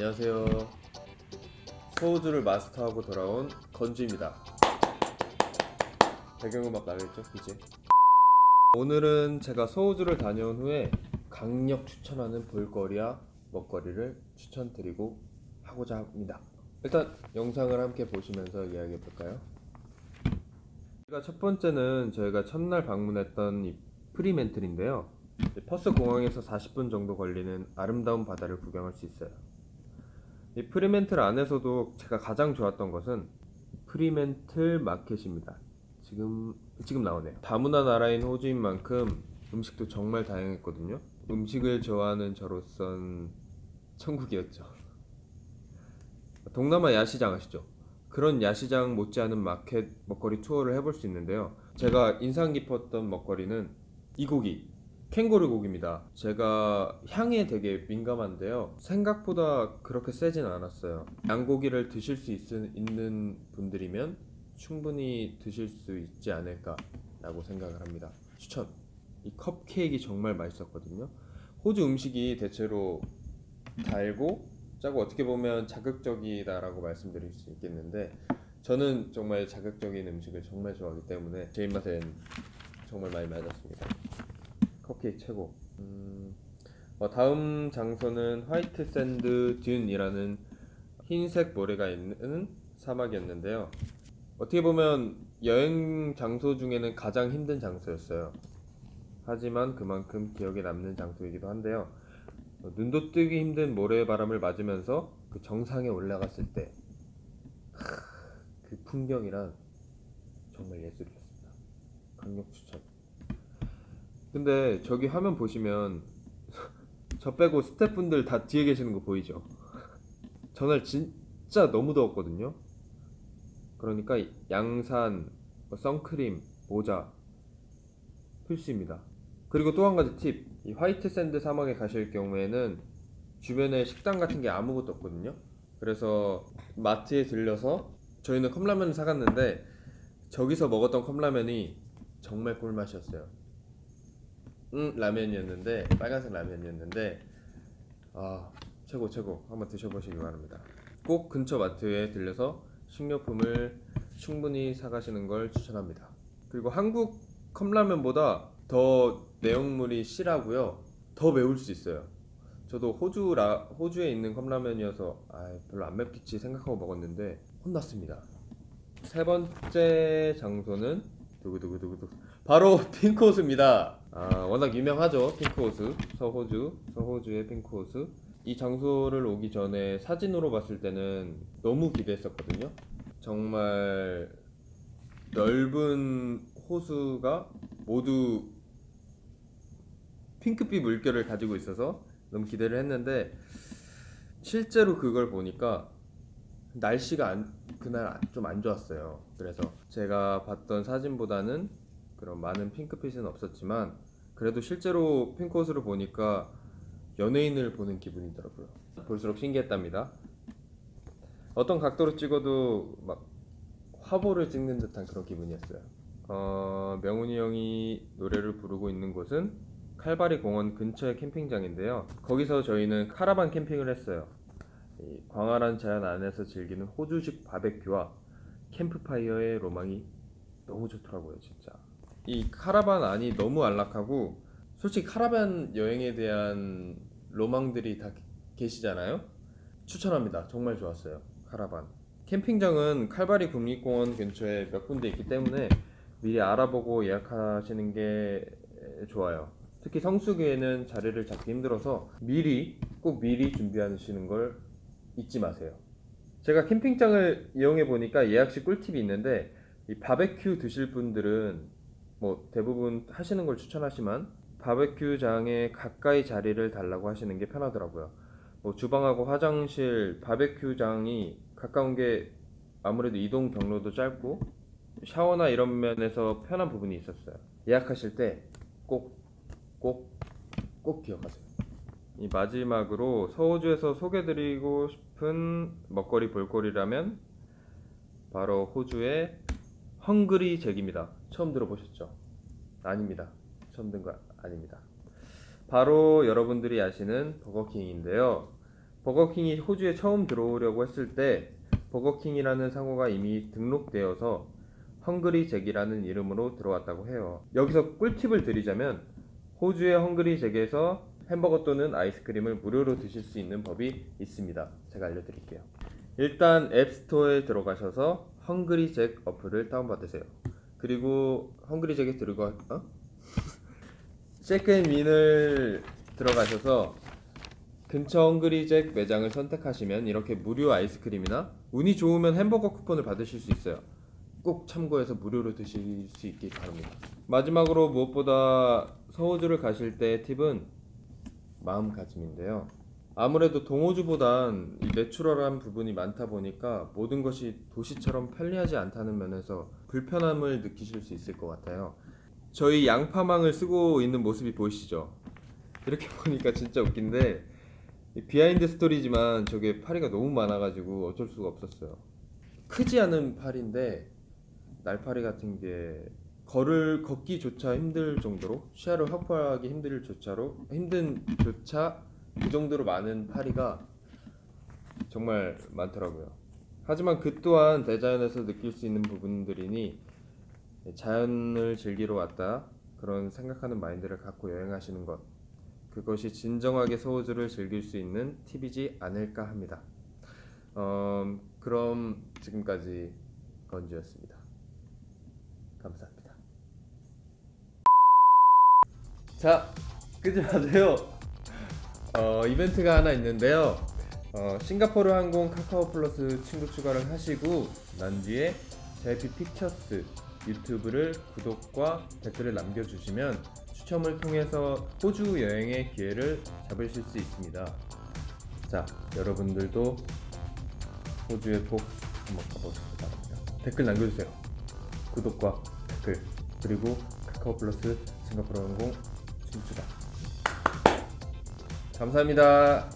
안녕하세요. 소우주를 마스터하고 돌아온 건주입니다. 배경음악 나겠죠? 이제 오늘은 제가 소우주를 다녀온 후에 강력 추천하는 볼거리와 먹거리를 추천드리고 하고자 합니다. 일단 영상을 함께 보시면서 이야기해 볼까요? 첫 번째는 저희가 첫날 방문했던 이 프리멘틀인데요. 퍼스 공항에서 40분 정도 걸리는 아름다운 바다를 구경할 수 있어요. 이 프리멘틀 안에서도 제가 가장 좋았던 것은 프리멘틀 마켓입니다. 지금 나오네요. 다문화 나라인 호주인 만큼 음식도 정말 다양했거든요. 음식을 좋아하는 저로선 천국이었죠. 동남아 야시장 아시죠? 그런 야시장 못지않은 마켓 먹거리 투어를 해볼 수 있는데요. 제가 인상 깊었던 먹거리는 이 고기, 캥거루 고기입니다. 제가 향에 되게 민감한데요, 생각보다 그렇게 세진 않았어요. 양고기를 드실 수 있는 분들이면 충분히 드실 수 있지 않을까 라고 생각을 합니다. 추천! 이 컵케이크 정말 맛있었거든요. 호주 음식이 대체로 달고 짜고 어떻게 보면 자극적이다라고 말씀드릴 수 있겠는데, 저는 정말 자극적인 음식을 정말 좋아하기 때문에 제 입맛엔 정말 많이 맞았습니다. 컵케이크 최고. 다음 장소는 화이트 샌드 듄이라는 흰색 모래가 있는 사막이었는데요. 어떻게 보면 여행 장소 중에는 가장 힘든 장소였어요. 하지만 그만큼 기억에 남는 장소이기도 한데요. 눈도 뜨기 힘든 모래바람을 맞으면서 그 정상에 올라갔을 때 그 풍경이란 정말 예술이었습니다. 강력 추천. 근데 저기 화면 보시면 저 빼고 스태프분들 다 뒤에 계시는 거 보이죠? 전날 진짜 너무 더웠거든요. 그러니까 양산, 선크림, 모자 필수입니다. 그리고 또 한 가지 팁, 이 화이트 샌드 사막에 가실 경우에는 주변에 식당 같은 게 아무것도 없거든요. 그래서 마트에 들려서 저희는 컵라면을 사갔는데, 저기서 먹었던 컵라면이 정말 꿀맛이었어요. 라면이었는데, 빨간색 라면이었는데, 최고. 한번 드셔보시기 바랍니다. 꼭 근처 마트에 들려서 식료품을 충분히 사가시는 걸 추천합니다. 그리고 한국 컵라면보다 더 내용물이 실하고요, 더 매울 수 있어요. 저도 호주에 있는 컵라면이어서 별로 안 맵겠지 생각하고 먹었는데 혼났습니다. 세 번째 장소는 두구두구두구두 바로 핑크호수입니다. 워낙 유명하죠, 핑크호수. 서호주의 핑크호수. 이 장소를 오기 전에 사진으로 봤을 때는 너무 기대했었거든요. 정말 넓은 호수가 모두 핑크빛 물결을 가지고 있어서 너무 기대를 했는데, 실제로 그걸 보니까 날씨가 그날 좀 안 좋았어요. 그래서 제가 봤던 사진보다는 그런 많은 핑크빛은 없었지만, 그래도 실제로 핑크호수를 보니까 연예인을 보는 기분이더라고요. 볼수록 신기했답니다. 어떤 각도로 찍어도 막 화보를 찍는 듯한 그런 기분이었어요. 명훈이 형이 노래를 부르고 있는 곳은 칼바리 공원 근처의 캠핑장인데요. 거기서 저희는 카라반 캠핑을 했어요. 이 광활한 자연 안에서 즐기는 호주식 바베큐와 캠프파이어의 로망이 너무 좋더라고요, 진짜. 이 카라반 안이 너무 안락하고, 솔직히 카라반 여행에 대한 로망들이 다 계시잖아요. 추천합니다. 정말 좋았어요, 카라반. 캠핑장은 칼바리 국립공원 근처에 몇 군데 있기 때문에 미리 알아보고 예약하시는 게 좋아요. 특히 성수기에는 자리를 잡기 힘들어서 꼭 미리 준비하시는 걸 잊지 마세요. 제가 캠핑장을 이용해 보니까 예약 시 꿀팁이 있는데, 이 바베큐 드실 분들은 대부분 하시는 걸 추천하지만 바베큐장에 가까이 자리를 달라고 하시는 게 편하더라고요. 주방하고 화장실, 바베큐장이 가까운 게 아무래도 이동 경로도 짧고 샤워나 이런 면에서 편한 부분이 있었어요. 예약하실 때 꼭 기억하세요. 이 마지막으로 서호주에서 소개드리고 싶은 먹거리 볼거리라면 바로 호주의 헝그리 잭입니다. 처음 들어보셨죠? 아닙니다. 처음 든 거 아닙니다. 바로 여러분들이 아시는 버거킹인데요. 버거킹이 호주에 처음 들어오려고 했을 때 버거킹이라는 상호가 이미 등록되어서 헝그리 잭이라는 이름으로 들어왔다고 해요. 여기서 꿀팁을 드리자면 호주의 헝그리 잭에서 햄버거 또는 아이스크림을 무료로 드실 수 있는 법이 있습니다. 제가 알려드릴게요. 일단 앱스토어에 들어가셔서 헝그리 잭 어플을 다운받으세요. 그리고 헝그리 잭에 체크앤윈을 들어가셔서 근처 헝그리 잭 매장을 선택하시면 이렇게 무료 아이스크림이나 운이 좋으면 햄버거 쿠폰을 받으실 수 있어요. 꼭 참고해서 무료로 드실 수 있길 바랍니다. 마지막으로 무엇보다 서호주를 가실 때 팁은 마음가짐인데요. 아무래도 동호주보단 이 내추럴한 부분이 많다 보니까 모든 것이 도시처럼 편리하지 않다는 면에서 불편함을 느끼실 수 있을 것 같아요. 저희 양파망을 쓰고 있는 모습이 보이시죠? 이렇게 보니까 진짜 웃긴데 비하인드 스토리지만 저게 파리가 너무 많아가지고 어쩔 수가 없었어요. 크지 않은 파리인데 날파리 같은 게 걷기조차 힘들 정도로 시야를 확보하기 힘든 조차 그 정도로 많은 파리가 정말 많더라고요. 하지만 그 또한 대자연에서 느낄 수 있는 부분들이니 자연을 즐기러 왔다 그런 생각하는 마인드를 갖고 여행하시는 것, 그것이 진정하게 서호주를 즐길 수 있는 팁이지 않을까 합니다. 그럼 지금까지 건주였습니다. 감사합니다. 자, 끄지 마세요. 이벤트가 하나 있는데요. 싱가포르 항공 카카오 플러스 친구 추가를 하시고 난 뒤에 JP 픽처스 유튜브를 구독과 댓글을 남겨주시면 추첨을 통해서 호주 여행의 기회를 잡으실 수 있습니다. 자, 여러분들도 호주에 꼭 한번 가보시기 바랍니다. 댓글 남겨주세요. 구독과 댓글, 그리고 카카오 플러스 싱가포르 항공 친구 추가. 감사합니다.